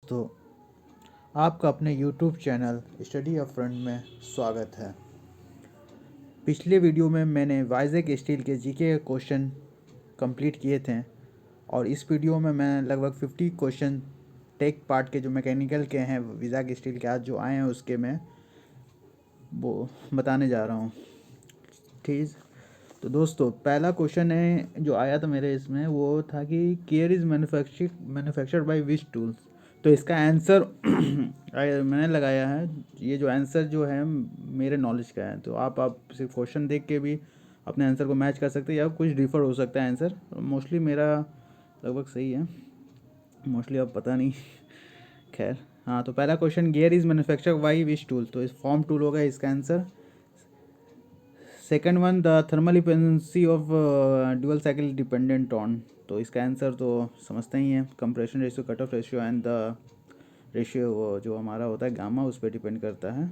तो आपका अपने YouTube channel study a front में स्वागत है। पिछले वीडियो में मैंने वाइजेक स्टील के जीके के क्वेश्चन कंप्लीट किए थे और इस वीडियो में मैं लगभग 50 क्वेश्चन टेक पार्ट के जो मैकेनिकल के हैं विजाक स्टील के आज जो आए हैं उसके मैं वो बताने जा रहा हूँ। ठीक, तो दोस्तों पहला क्वेश्चन है जो आया था मेरे इसमें वो था कि care is manufactured by which tools. तो इसका आंसर मैंने लगाया है। ये जो आंसर जो है मेरे नॉलेज का है, तो आप सिर्फ क्वेश्चन देख के भी अपने आंसर को मैच कर सकते हैं या कुछ डिफर हो सकता है आंसर। मोस्टली मेरा लगभग सही है, मोस्टली अब पता नहीं। खैर, हाँ, तो पहला question gear is manufactured by which tool, तो इस फॉर्म टूल होगा इसका answer. Second one, the thermal efficiency of dual cycle dependent on, तो इसका आंसर तो समझते ही हैं, compression ratio, cut off ratio and the ratio जो हमारा होता है गामा उस पर डिपेंड करता है,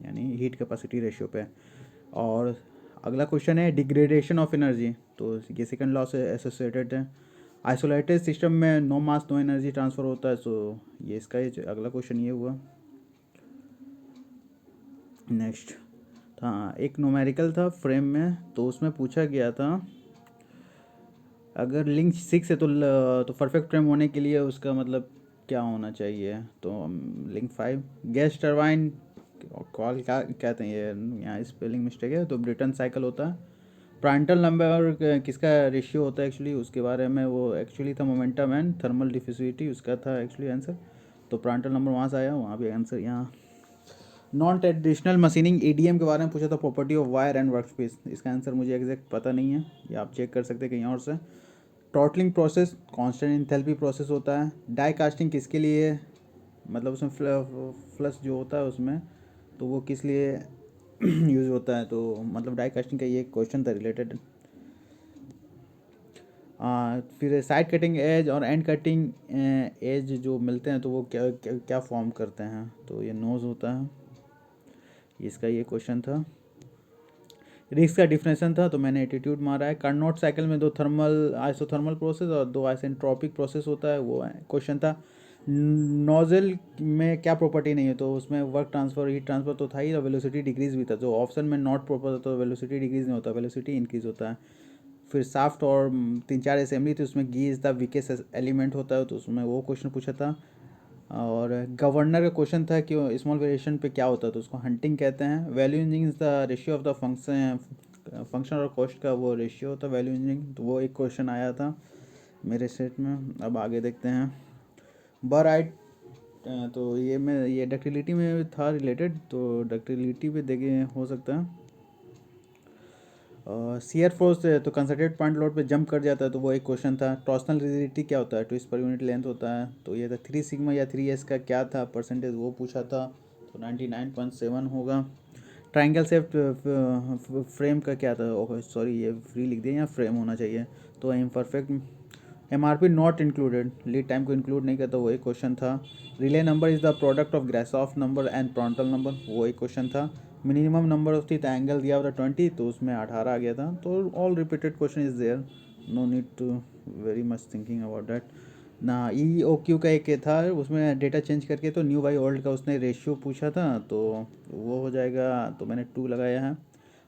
यानी हीट कैपेसिटी रेशियो पे। और अगला क्वेश्चन है डिग्रेडेशन ऑफ एनर्जी, तो ये सेकंड लॉ से एसोसिएटेड है। आइसोलेटेड सिस्टम में नो मास नो एनर्जी ट्रांसफ़र होता है, सो ये इसका अगला क्वेश्चन ये हुआ। नेक्स्ट, हाँ, एक न्यूमेरिकल था फ्रेम में, तो उसमें पूछा गया था अगर लिंक 6 है तो परफेक्ट फ्रेम होने के लिए उसका मतलब क्या होना चाहिए। तो लिंक 5 गैस टरबाइन कॉल क्या कहते हैं, ये यहाँ स्पेलिंग मिस्टेक है, तो ब्रिटन साइकिल होता है। प्रांटल नंबर किसका रेशियो होता है एक्चुअली, उसके बारे में वो एक्चुअली था मोमेंटम एंड थर्मल डिफ्यूसिविटी, उसका था एक्चुअली आंसर। तो प्रांटल नंबर वहाँ से आया, वहाँ भी आंसर यहाँ। नॉन ट्रेडिशनल मशीनिंग ईडीएम के बारे में पूछा था, property of wire and workpiece, इसका आंसर मुझे एग्जैक्ट पता नहीं है, ये आप चेक कर सकते हैं कहीं और से। टॉटलिंग प्रोसेस कांस्टेंट इंथैल्पी प्रोसेस होता है। डाई कास्टिंग किसके लिए, मतलब उसमें फ्लश जो होता है उसमें, तो वो किस लिए यूज़ होता है, तो मतलब डाई कास्टिंग का ये क्वेश्चन था रिलेटेड। फिर साइड कटिंग एज और एंड कटिंग एज जो मिलते हैं तो वो क्या क्या, क्या फॉर्म करते हैं, तो ये नोज होता है, इसका ये क्वेश्चन था। रिस्क का डिफिनेशन था, तो मैंने एटीट्यूड मारा है। कार्नोट साइकिल में दो थर्मल आइसोथर्मल प्रोसेस और दो आइसेंट्रोपिक प्रोसेस होता है, वो क्वेश्चन था। नोजल में क्या प्रॉपर्टी नहीं है, तो उसमें वर्क ट्रांसफर हीट ट्रांसफर तो था ही, और वेलोसिटी डिक्रीज भी था। जो ऑप्शन में नॉट प्रॉपर था तो वेलोसिटी डिक्रीज नहीं होता, वेलोसिटी इंक्रीज होता है। फिर साफ्ट और 3-4 असेंबली थी, उसमें गीज था वीकेस्ट एलिमेंट होता है, तो उसमें वो क्वेश्चन पूछा था। और गवर्नर का क्वेश्चन था कि स्मॉल वेरिएशन पे क्या होता है, तो उसको हंटिंग कहते हैं। Value engineering is the ratio of the function और कॉस्ट का वो रेशियो होता है वैल्यू इंजीनियरिंग, तो वो एक क्वेश्चन आया था मेरे सेट में। अब आगे देखते हैं बराइट, तो ये डक्टिलिटी में था रिलेटेड, तो डक्टिलिटी पे देखे हो सकता है। सीयर फोर्स तो कंसंट्रेट पॉइंट लोड पे जंप कर जाता है, तो वो एक क्वेश्चन था। टॉर्सनल रिजिडिटी क्या होता है, ट्विस्ट पर यूनिट लेंथ होता है, तो ये था 3 सिग्मा या 3s का क्या था परसेंटेज, वो पूछा था, तो 99.7 होगा। ट्राइंगल सेप फ्रेम का क्या था, ओह सॉरी ये फ्री लिख दिया, यहाँ फ्रेम होना चाहिए, तो imperfect. MRP not included, lead time को इंक्लूड नहीं करता, वो एक क्वेश्चन था। Rayleigh number is the product of Grashof number and Prandtl number, वो एक क्वेश्चन था। Minimum number of teeth angle दिया हुआ था 20, तो उसमें 18 आ गया था। तो all repeated question is there, no need to very much thinking about that ना। ई ओ क्यू का एक था, उसमें डेटा चेंज करके तो न्यू बाई ओल्ड का उसने रेशियो पूछा था, तो वो हो जाएगा, तो मैंने 2 लगाया है।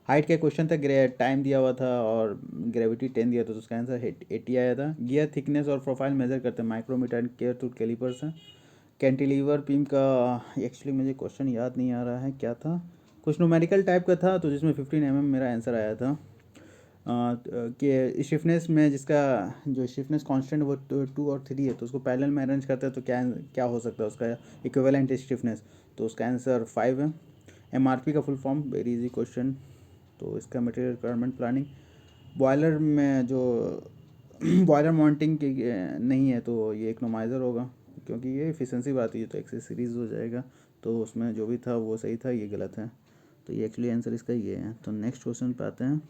हाइट का क्वेश्चन था, टाइम दिया हुआ था और ग्रेविटी 10 दिया था, तो उसका आंसर 80 आया था। गियर थिकनेस और प्रोफाइल मेजर करते हैं micrometer and gear tooth calipers है। कैंटिलीवर बीम का एक्चुअली मुझे क्वेश्चन याद नहीं आ रहा है क्या था, कुछ न्यूमेरिकल टाइप का था, तो जिसमें 15 mm मेरा आंसर आया था। कि स्टिफनेस में जिसका जो स्टिफनेस कांस्टेंट वो 2 और 3 है, तो उसको पैरेलल में अरेंज करते हैं तो क्या क्या हो सकता है उसका इक्विवेलेंट स्टिफनेस, तो उसका आंसर 5 है। एमआरपी का full form, very easy question, तो इसका मटेरियल रिक्वायरमेंट प्लानिंग। बॉयलर में जो बॉयलर माउंटिंग की नहीं है, तो ये इकोनोमाइज़र होगा, क्योंकि ये एफिशिएंसी बात है, तो एक्सेसरीज हो जाएगा, तो उसमें जो भी था वो सही था, ये गलत है, तो ये एक्चुअली आंसर इसका ये है। तो नेक्स्ट क्वेश्चन पे आते हैं।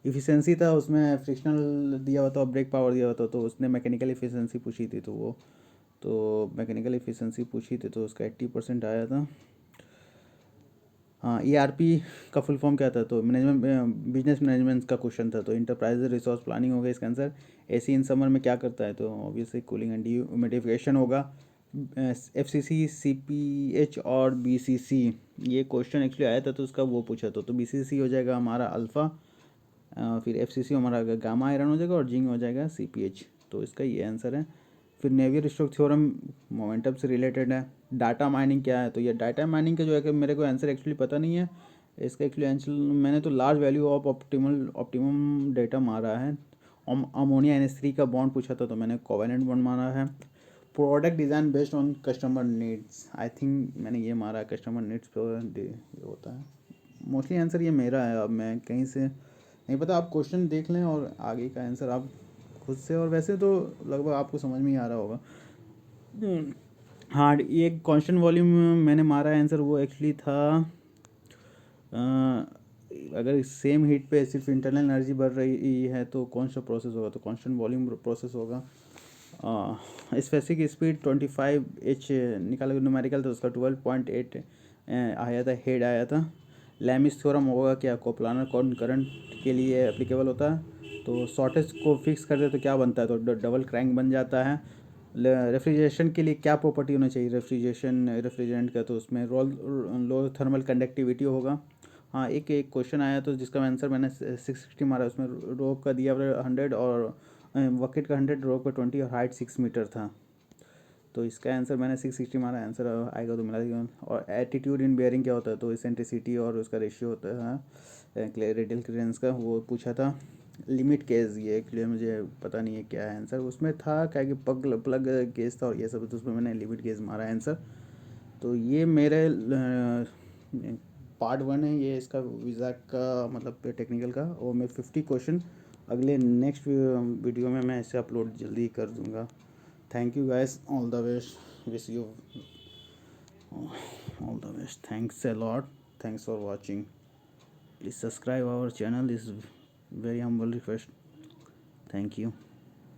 इफ़िशेंसी था, उसमें फ्रिक्शनल दिया हुआ था और ब्रेक पावर दिया हुआ था, तो उसने मैकेनिकल इफ़िशेंसी पूछी थी, तो वो तो मैकेनिकल इफ़िशेंसी पूछी थी, तो उसका 80% आया था। ERP का फुल फॉर्म क्या था, तो मैनेजमेंट बिजनेस मैनेजमेंट का क्वेश्चन था, तो इंटरप्राइज रिसोर्स प्लानिंग होगा इसका आंसर। AC इन समर में क्या करता है, तो ऑब्वियसली कूलिंग एंड ह्यूमिडिफिकेशन होगा। FCC, CPH और BCC, ये क्वेश्चन एक्चुअली आया था तो उसका वो पूछा तो BCC हो जाएगा हमारा अल्फ़ा, फिर FCC हमारा गामा आयरन हो जाएगा और जिंक हो जाएगा CPH, तो इसका ये आंसर है। फिर नेवियर स्टोक्स थ्योरम मोमेंटम से रिलेटेड है। डाटा माइनिंग क्या है, तो ये डाटा माइनिंग का जो है कि मेरे को आंसर एक्चुअली पता नहीं है इसका एक्चुअली आंसर। मैंने तो large value of optimum data मारा है। अमोनिया NH3 का बॉन्ड पूछा था तो मैंने कोवेलेंट बॉन्ड मारा है। Product design based on customer needs, I think मैंने ये मारा है, कस्टमर नीड्स पे ये होता है। मोस्टली आंसर ये मेरा है, अब मैं कहीं से नहीं पता, आप क्वेश्चन देख लें और आगे का आंसर आप खुद से, और वैसे तो लगभग आपको समझ में ही आ रहा होगा। हाँ, ये कांस्टेंट वॉल्यूम मैंने मारा है आंसर, वो एक्चुअली था अगर सेम हीट पे सिर्फ इंटरनल एनर्जी बढ़ रही है तो कौन सा प्रोसेस होगा, तो कांस्टेंट वॉल्यूम प्रोसेस होगा। स्पेसिफिक स्पीड 25H निकाला न्यूमेरिकल तो उसका 12.8 आया था, हेड आया था। लैमिस थ्योरम होगा क्या, कोप्लानर करंट के लिए एप्लीकेबल होता है। तो शॉर्टेज को फिक्स कर दे तो क्या बनता है, तो डबल क्रैंक बन जाता है। रेफ्रिजरेशन के लिए क्या प्रॉपर्टी होना चाहिए रेफ्रिजरेंट का, तो उसमें लो थर्मल कंडक्टिविटी होगा। हाँ, एक एक क्वेश्चन आया तो जिसका आंसर मैंने 660 मारा, उसमें रोप का दिया 100 और बकेट का 100, रोप का 20 और हाइट 6 मीटर था। तो इसका आंसर मैंने 660 मारा, आंसर आएगा तो मिला देगा। और एटीट्यूड इन बेयरिंग क्या होता है, तो इसेंट्रिसिटी और उसका रेशियो होता है रेडियल क्लियरेंस का, वो पूछा था। लिमिट केस, ये एक्चुअली मुझे पता नहीं है क्या है आंसर, उसमें था क्या कि प्लग केस था और ये सब, तो उसमें मैंने लिमिट केस मारा आंसर। तो ये मेरे पार्ट 1 है ये इसका, वीज़ा का मतलब टेक्निकल का, और मैं 50 क्वेश्चन अगले नेक्स्ट वीडियो में मैं इसे अपलोड जल्दी कर दूँगा। Thank you guys, all the best, wish you all the best, thanks a lot, thanks for watching, please subscribe our channel, is very humble request, thank you.